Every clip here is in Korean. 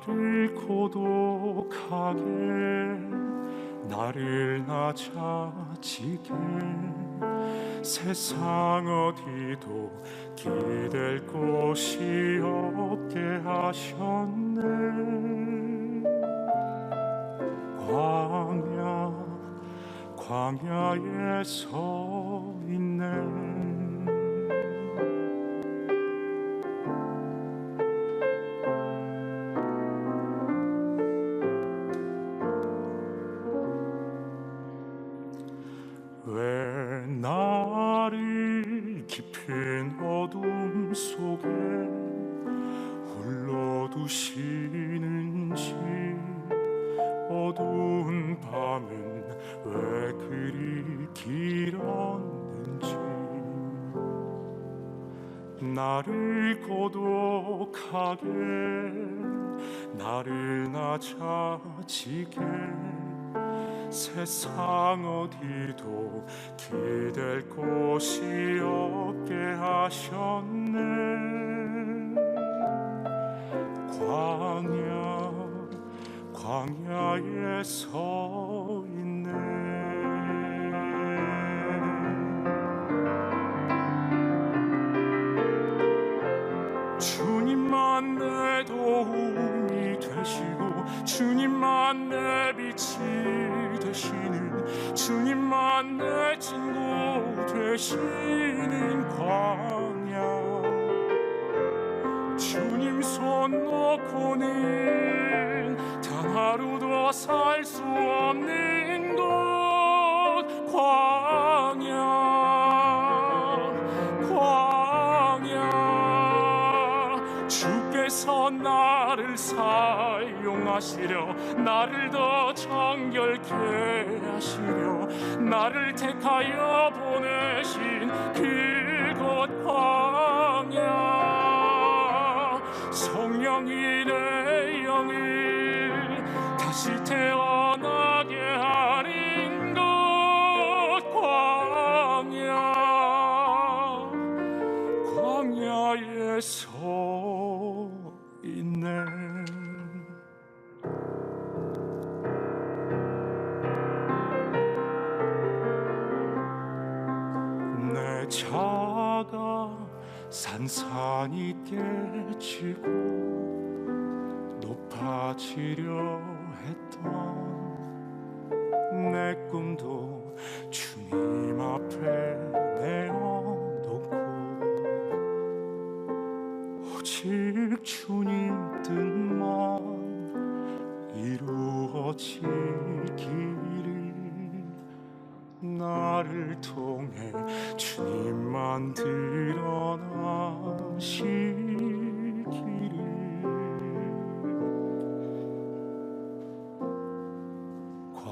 나를 고독하게 나를 낮아지게 세상 어디도 기댈 곳이 없게 하셨네. 광야에 서 있네. 왜 나를 깊은 어둠 속에 홀로 두시는지, 어두운 밤은 왜 그리 길었는지, 나를 고독하게 나를 낮아지게 세상 어디도 기댈 곳이 없게 하셨네. 광야에 서 있네. 주님만 내 도움이 되시고 주님만 내 빛이 되시는, 주님만 내 친구 되시는 광야. 주님 손 놓고는 단 하루도 살 수 없는 곳, 광야. 주께서 나를 사용하시려, 나를 더 정결케 하시려, 나를 택하여 보내신 그곳 광야. 성령이 내 영을 다시 태어나게 하는 곳, 광야에 서 있네. 내 자가 산산이 깨지고 높아지려 했던 내 꿈도 주님 앞에 내어놓고 오직 주님 뜻만 이루어지기를, 나를 통해 주님만 드러나시기를.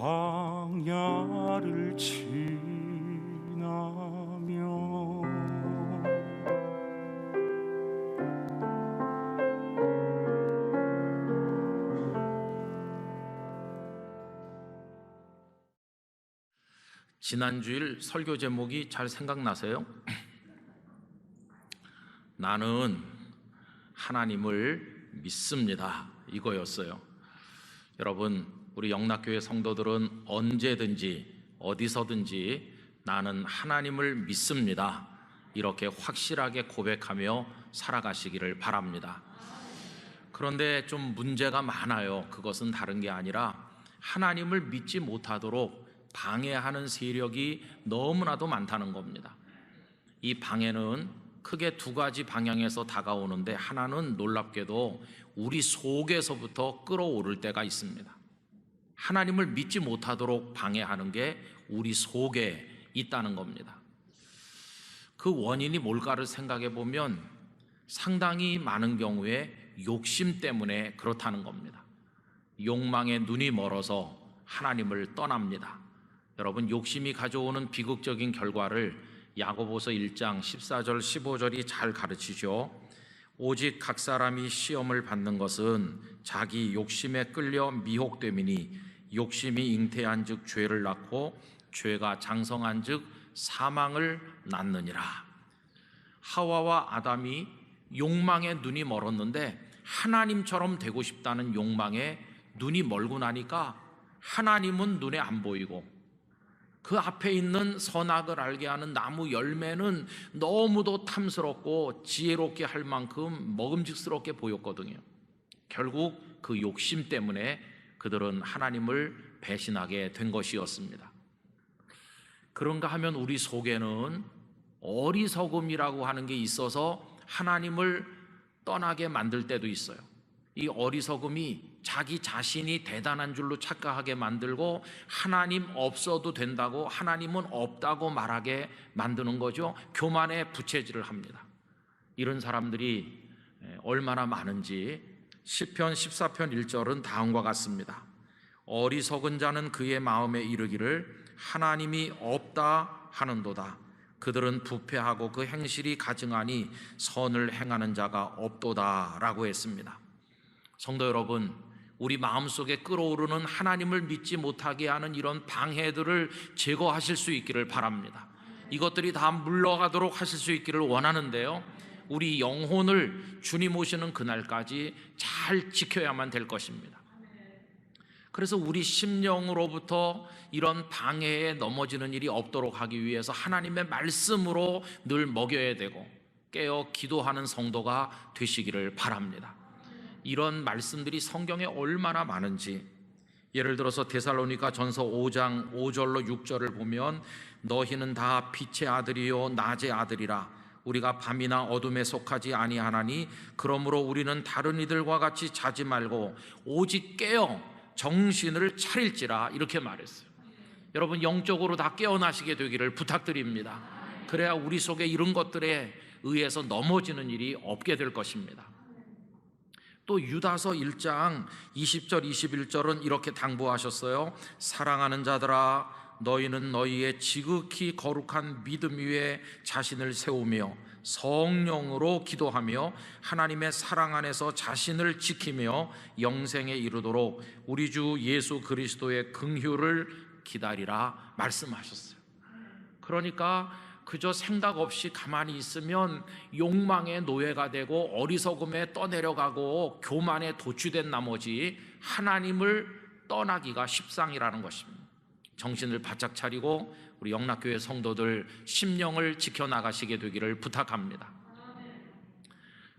광야를 지나며 지난주일 설교 제목이 잘 생각나세요? 나는 하나님을 믿습니다, 이거였어요. 여러분, 우리 영락교회 성도들은 언제든지 어디서든지 나는 하나님을 믿습니다, 이렇게 확실하게 고백하며 살아가시기를 바랍니다. 그런데 좀 문제가 많아요. 그것은 다른 게 아니라 하나님을 믿지 못하도록 방해하는 세력이 너무나도 많다는 겁니다. 이 방해는 크게 두 가지 방향에서 다가오는데, 하나는 놀랍게도 우리 속에서부터 끌어오를 때가 있습니다. 하나님을 믿지 못하도록 방해하는 게 우리 속에 있다는 겁니다. 그 원인이 뭘까를 생각해 보면 상당히 많은 경우에 욕심 때문에 그렇다는 겁니다. 욕망에 눈이 멀어서 하나님을 떠납니다. 여러분, 욕심이 가져오는 비극적인 결과를 야고보서 1장 14절 15절이 잘 가르치죠. 오직 각 사람이 시험을 받는 것은 자기 욕심에 끌려 미혹됨이니, 욕심이 잉태한 즉 죄를 낳고 죄가 장성한 즉 사망을 낳느니라. 하와와 아담이 욕망에 눈이 멀었는데 하나님처럼 되고 싶다는 욕망에 눈이 멀고 나니까 하나님은 눈에 안 보이고 그 앞에 있는 선악을 알게 하는 나무 열매는 너무도 탐스럽고 지혜롭게 할 만큼 먹음직스럽게 보였거든요. 결국 그 욕심 때문에 그들은 하나님을 배신하게 된 것이었습니다. 그런가 하면 우리 속에는 어리석음이라고 하는 게 있어서 하나님을 떠나게 만들 때도 있어요. 이 어리석음이 자기 자신이 대단한 줄로 착각하게 만들고 하나님 없어도 된다고, 하나님은 없다고 말하게 만드는 거죠. 교만에 부채질을 합니다. 이런 사람들이 얼마나 많은지 시편 14편 1절은 다음과 같습니다. 어리석은 자는 그의 마음에 이르기를 하나님이 없다 하는도다. 그들은 부패하고 그 행실이 가증하니 선을 행하는 자가 없도다 라고 했습니다. 성도 여러분, 우리 마음속에 끓어오르는 하나님을 믿지 못하게 하는 이런 방해들을 제거하실 수 있기를 바랍니다. 이것들이 다 물러가도록 하실 수 있기를 원하는데요, 우리 영혼을 주님 오시는 그날까지 잘 지켜야만 될 것입니다. 그래서 우리 심령으로부터 이런 방해에 넘어지는 일이 없도록 하기 위해서 하나님의 말씀으로 늘 먹여야 되고 깨어 기도하는 성도가 되시기를 바랍니다. 이런 말씀들이 성경에 얼마나 많은지, 예를 들어서 데살로니가 전서 5장 5절로 6절을 보면 너희는 다 빛의 아들이요 낮의 아들이라 우리가 밤이나 어둠에 속하지 아니하나니 그러므로 우리는 다른 이들과 같이 자지 말고 오직 깨어 정신을 차릴지라, 이렇게 말했어요. 여러분, 영적으로 다 깨어나시게 되기를 부탁드립니다. 그래야 우리 속에 이런 것들에 의해서 넘어지는 일이 없게 될 것입니다. 또 유다서 1장 20절 21절은 이렇게 당부하셨어요. 사랑하는 자들아, 너희는 너희의 지극히 거룩한 믿음 위에 자신을 세우며 성령으로 기도하며 하나님의 사랑 안에서 자신을 지키며 영생에 이르도록 우리 주 예수 그리스도의 긍휼을 기다리라 말씀하셨어요. 그러니까 그저 생각 없이 가만히 있으면 욕망의 노예가 되고 어리석음에 떠내려가고 교만에 도취된 나머지 하나님을 떠나기가 십상이라는 것입니다. 정신을 바짝 차리고 우리 영락교회 성도들 심령을 지켜나가시게 되기를 부탁합니다.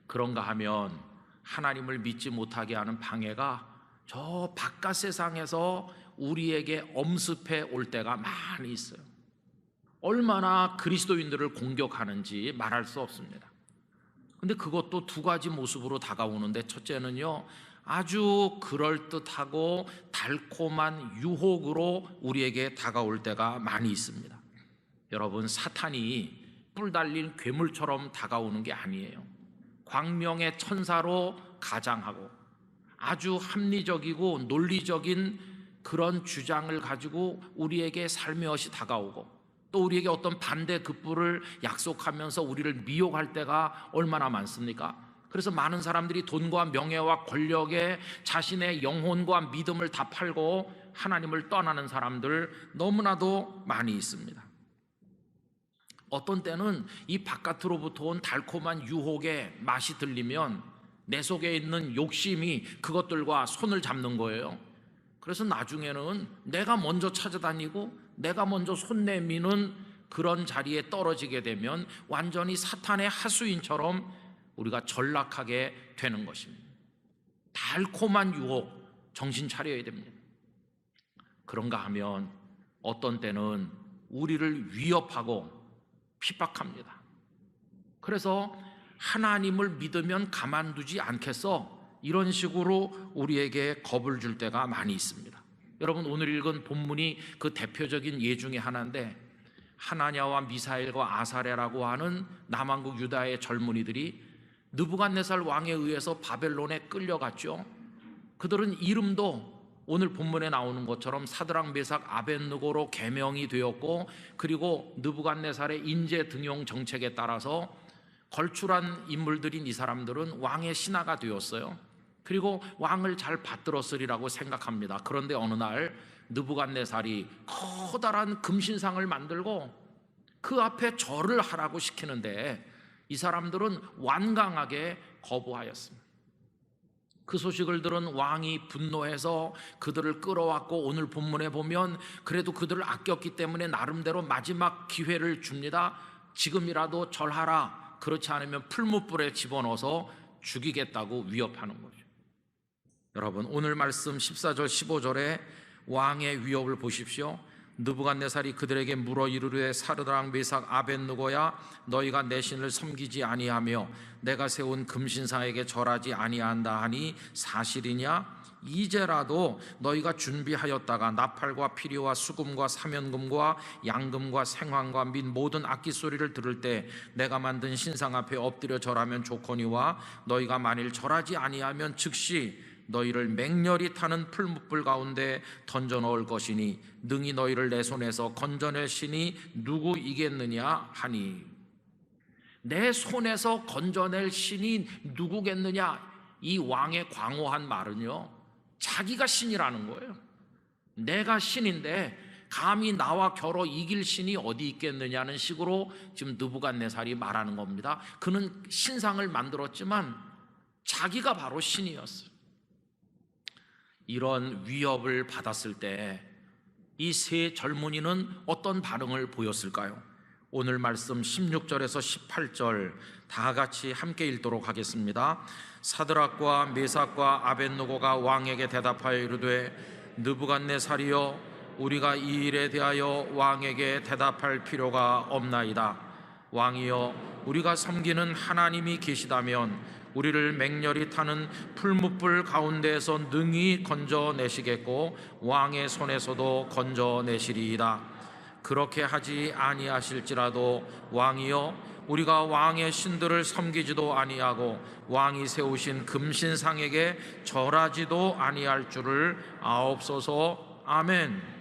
그런가 하면 하나님을 믿지 못하게 하는 방해가 저 바깥 세상에서 우리에게 엄습해 올 때가 많이 있어요. 얼마나 그리스도인들을 공격하는지 말할 수 없습니다. 근데 그것도 두 가지 모습으로 다가오는데, 첫째는요, 아주 그럴듯하고 달콤한 유혹으로 우리에게 다가올 때가 많이 있습니다. 여러분, 사탄이 뿔 달린 괴물처럼 다가오는 게 아니에요. 광명의 천사로 가장하고 아주 합리적이고 논리적인 그런 주장을 가지고 우리에게 살며시 다가오고, 또 우리에게 어떤 반대 급부를 약속하면서 우리를 미혹할 때가 얼마나 많습니까? 그래서 많은 사람들이 돈과 명예와 권력에 자신의 영혼과 믿음을 다 팔고 하나님을 떠나는 사람들 너무나도 많이 있습니다. 어떤 때는 이 바깥으로부터 온 달콤한 유혹의 맛이 들리면 내 속에 있는 욕심이 그것들과 손을 잡는 거예요. 그래서 나중에는 내가 먼저 찾아다니고 내가 먼저 손 내미는 그런 자리에 떨어지게 되면 완전히 사탄의 하수인처럼 우리가 전락하게 되는 것입니다. 달콤한 유혹, 정신 차려야 됩니다. 그런가 하면 어떤 때는 우리를 위협하고 핍박합니다. 그래서 하나님을 믿으면 가만두지 않겠어, 이런 식으로 우리에게 겁을 줄 때가 많이 있습니다. 여러분, 오늘 읽은 본문이 그 대표적인 예 중에 하나인데, 하나냐와 미사엘과 아사랴라고 하는 남왕국 유다의 젊은이들이 느부갓네살 왕에 의해서 바벨론에 끌려갔죠. 그들은 이름도 오늘 본문에 나오는 것처럼 사드락 메삭 아벳느고로 개명이 되었고, 그리고 느부갓네살의 인재 등용 정책에 따라서 걸출한 인물들인 이 사람들은 왕의 신하가 되었어요. 그리고 왕을 잘 받들었으리라고 생각합니다. 그런데 어느 날 느부갓네살이 커다란 금신상을 만들고 그 앞에 절을 하라고 시키는데 이 사람들은 완강하게 거부하였습니다. 그 소식을 들은 왕이 분노해서 그들을 끌어왔고, 오늘 본문에 보면 그래도 그들을 아꼈기 때문에 나름대로 마지막 기회를 줍니다. 지금이라도 절하라, 그렇지 않으면 풀무불에 집어넣어서 죽이겠다고 위협하는 거죠. 여러분, 오늘 말씀 14절 15절에 왕의 위협을 보십시오. 느부갓네살이 그들에게 물어 이르되 사드락 메삭 아벳느고야, 너희가 내 신을 섬기지 아니하며 내가 세운 금신상에게 절하지 아니한다 하니 사실이냐? 이제라도 너희가 준비하였다가 나팔과 피리와 수금과 사면금과 양금과 생황과 및 모든 악기 소리를 들을 때 내가 만든 신상 앞에 엎드려 절하면 좋거니와, 너희가 만일 절하지 아니하면 즉시 너희를 맹렬히 타는 풀무불 가운데 던져 넣을 것이니 능히 너희를 내 손에서 건져낼 신이 누구이겠느냐 하니. 내 손에서 건져낼 신이 누구겠느냐, 이 왕의 광호한 말은요, 자기가 신이라는 거예요. 내가 신인데 감히 나와 겨뤄 이길 신이 어디 있겠느냐는 식으로 지금 느부갓네살이 말하는 겁니다. 그는 신상을 만들었지만 자기가 바로 신이었어요. 이런 위협을 받았을 때 이 세 젊은이는 어떤 반응을 보였을까요? 오늘 말씀 16절에서 18절 다 같이 함께 읽도록 하겠습니다. 사드락과 메삭과 아벳느고가 왕에게 대답하여 이르되 느부갓네살이여, 우리가 이 일에 대하여 왕에게 대답할 필요가 없나이다. 왕이여, 우리가 섬기는 하나님이 계시다면 우리를 맹렬히 타는 풀무불 가운데에서 능히 건져내시겠고 왕의 손에서도 건져내시리이다. 그렇게 하지 아니하실지라도 왕이여, 우리가 왕의 신들을 섬기지도 아니하고 왕이 세우신 금신상에게 절하지도 아니할 줄을 아옵소서. 아멘.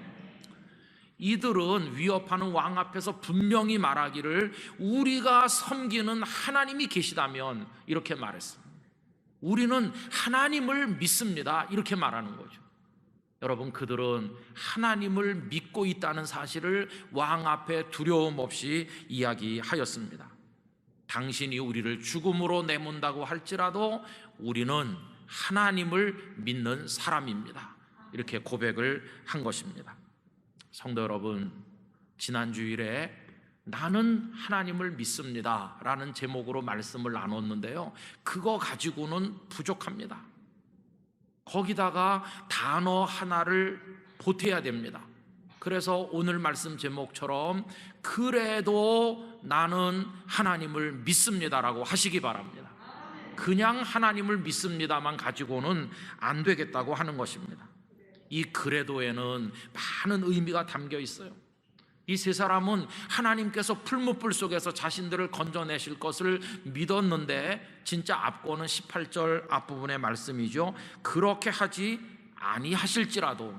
이들은 위협하는 왕 앞에서 분명히 말하기를 우리가 섬기는 하나님이 계시다면, 이렇게 말했습니다. 우리는 하나님을 믿습니다, 이렇게 말하는 거죠. 여러분, 그들은 하나님을 믿고 있다는 사실을 왕 앞에 두려움 없이 이야기하였습니다. 당신이 우리를 죽음으로 내몬다고 할지라도 우리는 하나님을 믿는 사람입니다, 이렇게 고백을 한 것입니다. 성도 여러분, 지난 주일에 나는 하나님을 믿습니다 라는 제목으로 말씀을 나눴는데요, 그거 가지고는 부족합니다. 거기다가 단어 하나를 보태야 됩니다. 그래서 오늘 말씀 제목처럼 그래도 나는 하나님을 믿습니다라고 하시기 바랍니다. 그냥 하나님을 믿습니다만 가지고는 안 되겠다고 하는 것입니다. 이 그래도에는 많은 의미가 담겨 있어요. 이 세 사람은 하나님께서 풀무불 속에서 자신들을 건져내실 것을 믿었는데, 진짜 앞권은 18절 앞부분의 말씀이죠. 그렇게 하지 아니하실지라도.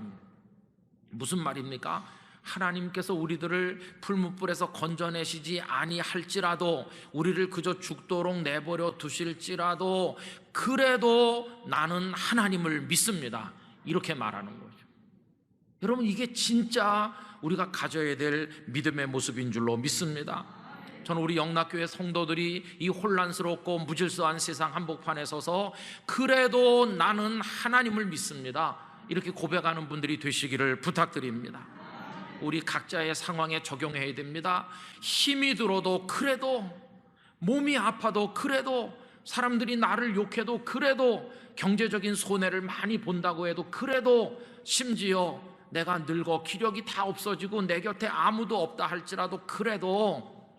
무슨 말입니까? 하나님께서 우리들을 풀무불에서 건져내시지 아니할지라도, 우리를 그저 죽도록 내버려 두실지라도 그래도 나는 하나님을 믿습니다, 이렇게 말하는 거죠. 여러분, 이게 진짜 우리가 가져야 될 믿음의 모습인 줄로 믿습니다. 저는 우리 영락교회 성도들이 이 혼란스럽고 무질서한 세상 한복판에 서서 그래도 나는 하나님을 믿습니다, 이렇게 고백하는 분들이 되시기를 부탁드립니다. 우리 각자의 상황에 적용해야 됩니다. 힘이 들어도 그래도, 몸이 아파도 그래도, 사람들이 나를 욕해도 그래도, 경제적인 손해를 많이 본다고 해도 그래도, 심지어 내가 늙어 기력이 다 없어지고 내 곁에 아무도 없다 할지라도 그래도,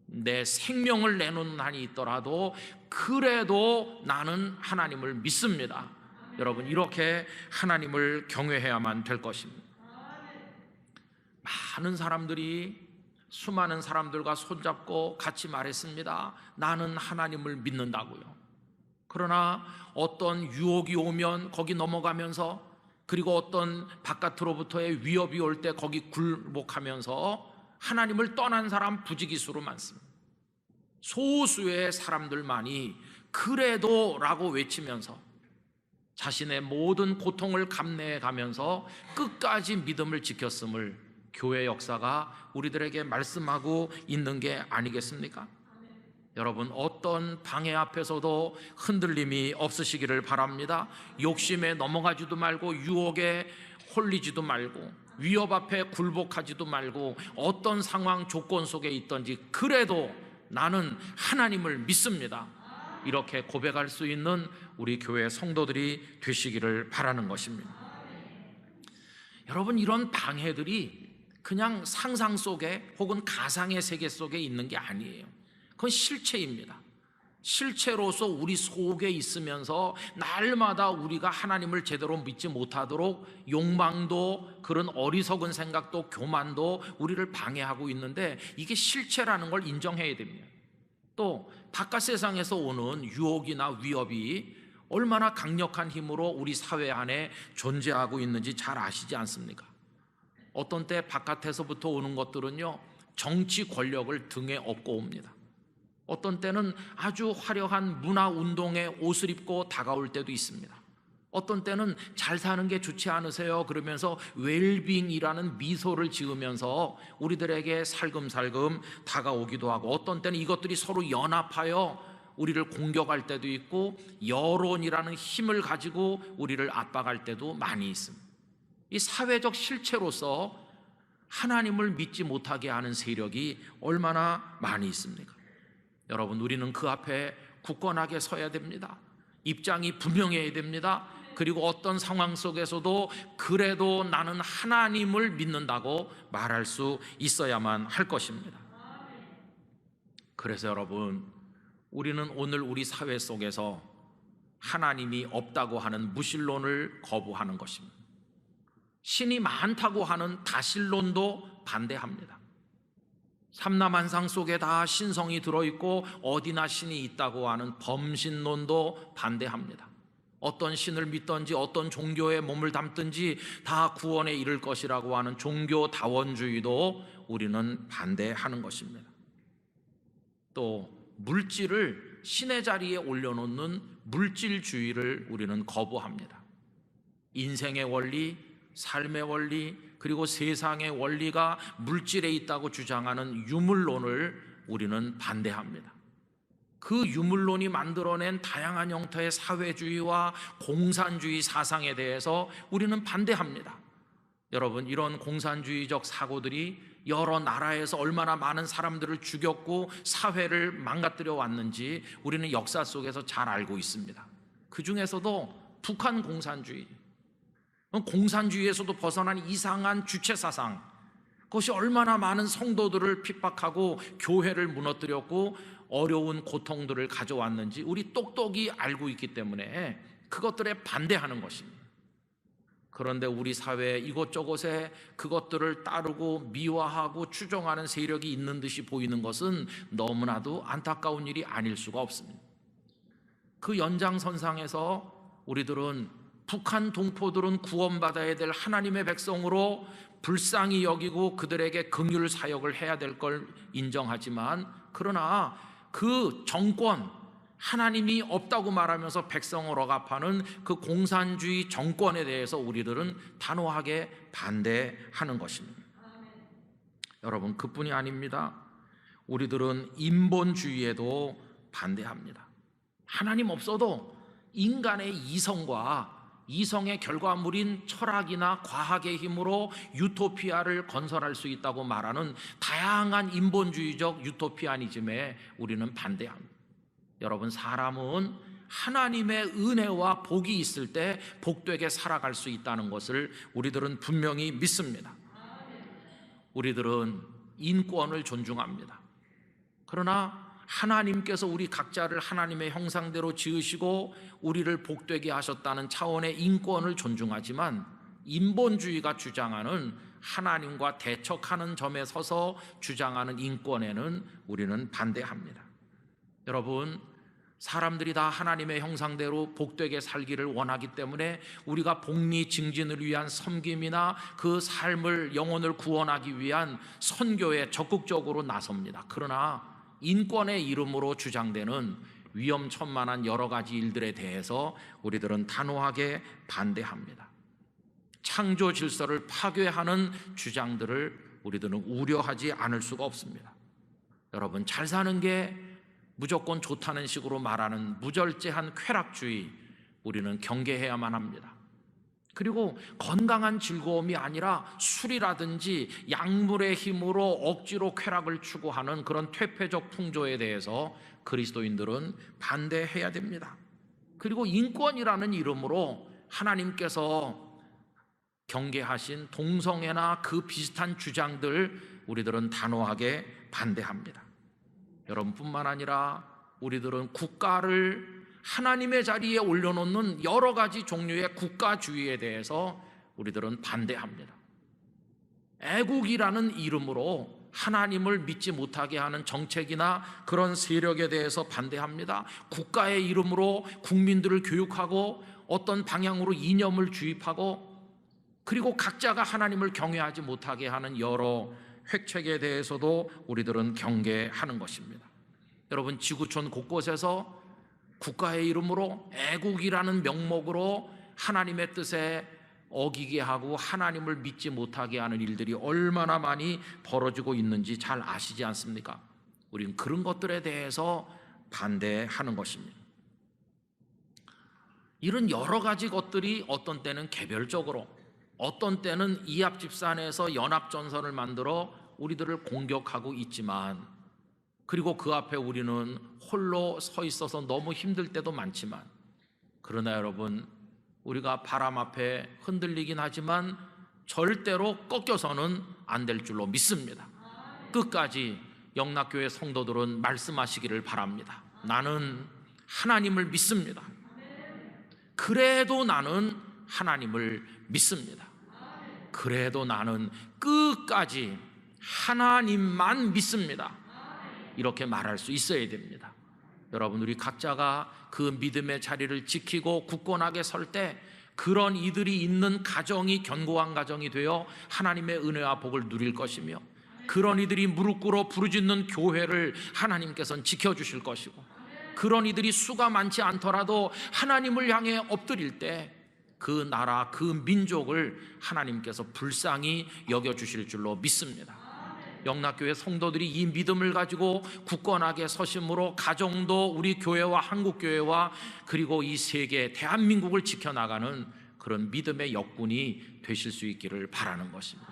내 생명을 내놓는 한이 있더라도 그래도 나는 하나님을 믿습니다. 여러분, 이렇게 하나님을 경외해야만 될 것입니다. 많은 사람들이, 수많은 사람들과 손잡고 같이 말했습니다. 나는 하나님을 믿는다고요. 그러나 어떤 유혹이 오면 거기 넘어가면서, 그리고 어떤 바깥으로부터의 위협이 올 때 거기 굴복하면서 하나님을 떠난 사람 부지기수로 많습니다. 소수의 사람들만이 그래도 라고 외치면서 자신의 모든 고통을 감내해 가면서 끝까지 믿음을 지켰음을 교회 역사가 우리들에게 말씀하고 있는 게 아니겠습니까? 여러분, 어떤 방해 앞에서도 흔들림이 없으시기를 바랍니다. 욕심에 넘어가지도 말고, 유혹에 홀리지도 말고, 위협 앞에 굴복하지도 말고, 어떤 상황 조건 속에 있든지 그래도 나는 하나님을 믿습니다, 이렇게 고백할 수 있는 우리 교회 성도들이 되시기를 바라는 것입니다. 여러분, 이런 방해들이 그냥 상상 속에 혹은 가상의 세계 속에 있는 게 아니에요. 그건 실체입니다. 실체로서 우리 속에 있으면서 날마다 우리가 하나님을 제대로 믿지 못하도록 욕망도, 그런 어리석은 생각도, 교만도 우리를 방해하고 있는데, 이게 실체라는 걸 인정해야 됩니다. 또 바깥 세상에서 오는 유혹이나 위협이 얼마나 강력한 힘으로 우리 사회 안에 존재하고 있는지 잘 아시지 않습니까? 어떤 때 바깥에서부터 오는 것들은요, 정치 권력을 등에 업고 옵니다. 어떤 때는 아주 화려한 문화운동의 옷을 입고 다가올 때도 있습니다. 어떤 때는 잘 사는 게 좋지 않으세요? 그러면서 웰빙이라는 미소를 지으면서 우리들에게 살금살금 다가오기도 하고, 어떤 때는 이것들이 서로 연합하여 우리를 공격할 때도 있고, 여론이라는 힘을 가지고 우리를 압박할 때도 많이 있습니다. 이 사회적 실체로서 하나님을 믿지 못하게 하는 세력이 얼마나 많이 있습니까? 여러분, 우리는 그 앞에 굳건하게 서야 됩니다. 입장이 분명해야 됩니다. 그리고 어떤 상황 속에서도 그래도 나는 하나님을 믿는다고 말할 수 있어야만 할 것입니다. 그래서 여러분, 우리는 오늘 우리 사회 속에서 하나님이 없다고 하는 무신론을 거부하는 것입니다. 신이 많다고 하는 다신론도 반대합니다. 삼라만상 속에 다 신성이 들어있고 어디나 신이 있다고 하는 범신론도 반대합니다. 어떤 신을 믿든지 어떤 종교에 몸을 담든지 다 구원에 이를 것이라고 하는 종교다원주의도 우리는 반대하는 것입니다. 또 물질을 신의 자리에 올려놓는 물질주의를 우리는 거부합니다. 인생의 원리, 삶의 원리, 그리고 세상의 원리가 물질에 있다고 주장하는 유물론을 우리는 반대합니다. 그 유물론이 만들어낸 다양한 형태의 사회주의와 공산주의 사상에 대해서 우리는 반대합니다. 여러분, 이런 공산주의적 사고들이 여러 나라에서 얼마나 많은 사람들을 죽였고 사회를 망가뜨려 왔는지 우리는 역사 속에서 잘 알고 있습니다. 그 중에서도 북한 공산주의, 공산주의에서도 벗어난 이상한 주체사상, 그것이 얼마나 많은 성도들을 핍박하고 교회를 무너뜨렸고 어려운 고통들을 가져왔는지 우리 똑똑히 알고 있기 때문에 그것들에 반대하는 것입니다. 그런데 우리 사회 이곳저곳에 그것들을 따르고 미화하고 추종하는 세력이 있는 듯이 보이는 것은 너무나도 안타까운 일이 아닐 수가 없습니다. 그 연장선상에서 우리들은 북한 동포들은 구원받아야 될 하나님의 백성으로 불쌍히 여기고 그들에게 긍휼 사역을 해야 될 걸 인정하지만, 그러나 그 정권, 하나님이 없다고 말하면서 백성을 억압하는 그 공산주의 정권에 대해서 우리들은 단호하게 반대하는 것입니다. 여러분, 그뿐이 아닙니다. 우리들은 인본주의에도 반대합니다. 하나님 없어도 인간의 이성과 이성의 결과물인 철학이나 과학의 힘으로 유토피아를 건설할 수 있다고 말하는 다양한 인본주의적 유토피아니즘에 우리는 반대합니다. 여러분, 사람은 하나님의 은혜와 복이 있을 때 복되게 살아갈 수 있다는 것을 우리들은 분명히 믿습니다. 우리들은 인권을 존중합니다. 그러나 하나님께서 우리 각자를 하나님의 형상대로 지으시고 우리를 복되게 하셨다는 차원의 인권을 존중하지만, 인본주의가 주장하는 하나님과 대척하는 점에 서서 주장하는 인권에는 우리는 반대합니다. 여러분, 사람들이 다 하나님의 형상대로 복되게 살기를 원하기 때문에 우리가 복리 증진을 위한 섬김이나 그 삶을, 영혼을 구원하기 위한 선교에 적극적으로 나섭니다. 그러나 인권의 이름으로 주장되는 위험천만한 여러 가지 일들에 대해서 우리들은 단호하게 반대합니다. 창조 질서를 파괴하는 주장들을 우리들은 우려하지 않을 수가 없습니다. 여러분, 잘 사는 게 무조건 좋다는 식으로 말하는 무절제한 쾌락주의, 우리는 경계해야만 합니다. 그리고 건강한 즐거움이 아니라 술이라든지 약물의 힘으로 억지로 쾌락을 추구하는 그런 퇴폐적 풍조에 대해서 그리스도인들은 반대해야 됩니다. 그리고 인권이라는 이름으로 하나님께서 경계하신 동성애나 그 비슷한 주장들, 우리들은 단호하게 반대합니다. 여러분뿐만 아니라 우리들은 국가를 하나님의 자리에 올려놓는 여러 가지 종류의 국가주의에 대해서 우리들은 반대합니다. 애국이라는 이름으로 하나님을 믿지 못하게 하는 정책이나 그런 세력에 대해서 반대합니다. 국가의 이름으로 국민들을 교육하고 어떤 방향으로 이념을 주입하고, 그리고 각자가 하나님을 경외하지 못하게 하는 여러 획책에 대해서도 우리들은 경계하는 것입니다. 여러분, 지구촌 곳곳에서 국가의 이름으로 애국이라는 명목으로 하나님의 뜻에 어기게 하고 하나님을 믿지 못하게 하는 일들이 얼마나 많이 벌어지고 있는지 잘 아시지 않습니까? 우리는 그런 것들에 대해서 반대하는 것입니다. 이런 여러 가지 것들이 어떤 때는 개별적으로, 어떤 때는 이합집산해서 연합전선을 만들어 우리들을 공격하고 있지만, 그리고 그 앞에 우리는 홀로 서 있어서 너무 힘들 때도 많지만, 그러나 여러분, 우리가 바람 앞에 흔들리긴 하지만 절대로 꺾여서는 안 될 줄로 믿습니다. 끝까지 영락교회 성도들은 말씀하시기를 바랍니다. 나는 하나님을 믿습니다. 그래도 나는 하나님을 믿습니다. 그래도 나는 끝까지 하나님만 믿습니다. 이렇게 말할 수 있어야 됩니다. 여러분, 우리 각자가 그 믿음의 자리를 지키고 굳건하게 설 때 그런 이들이 있는 가정이 견고한 가정이 되어 하나님의 은혜와 복을 누릴 것이며, 그런 이들이 무릎 꿇어 부르짖는 교회를 하나님께서는 지켜주실 것이고, 그런 이들이 수가 많지 않더라도 하나님을 향해 엎드릴 때 그 나라, 그 민족을 하나님께서 불쌍히 여겨주실 줄로 믿습니다. 영락교회 성도들이 이 믿음을 가지고 굳건하게 서심으로 가정도 우리 교회와 한국교회와 그리고 이 세계 대한민국을 지켜나가는 그런 믿음의 역군이 되실 수 있기를 바라는 것입니다.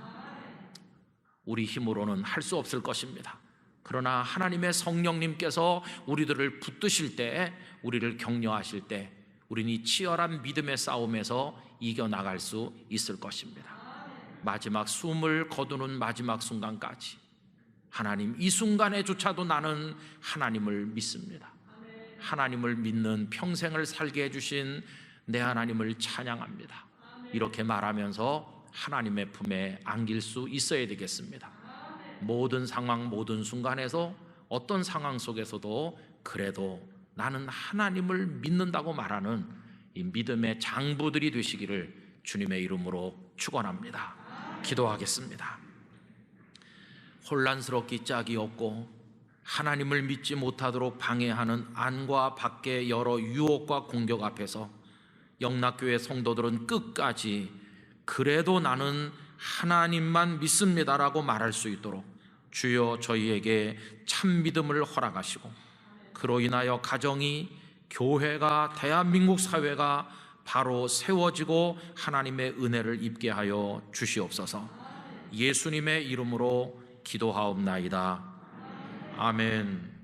우리 힘으로는 할 수 없을 것입니다. 그러나 하나님의 성령님께서 우리들을 붙드실 때, 우리를 격려하실 때, 우리는 이 치열한 믿음의 싸움에서 이겨나갈 수 있을 것입니다. 마지막 숨을 거두는 마지막 순간까지 하나님, 이 순간에조차도 나는 하나님을 믿습니다. 하나님을 믿는 평생을 살게 해주신 내 하나님을 찬양합니다. 이렇게 말하면서 하나님의 품에 안길 수 있어야 되겠습니다. 모든 상황, 모든 순간에서, 어떤 상황 속에서도 그래도 나는 하나님을 믿는다고 말하는 이 믿음의 장부들이 되시기를 주님의 이름으로 축원합니다. 기도하겠습니다. 혼란스럽기 짝이 없고 하나님을 믿지 못하도록 방해하는 안과 밖의 여러 유혹과 공격 앞에서 영락교회 성도들은 끝까지 그래도 나는 하나님만 믿습니다라고 말할 수 있도록 주여 저희에게 참 믿음을 허락하시고, 그로 인하여 가정이, 교회가, 대한민국 사회가 바로 세워지고 하나님의 은혜를 입게 하여 주시옵소서. 예수님의 이름으로 기도하옵나이다. 아멘.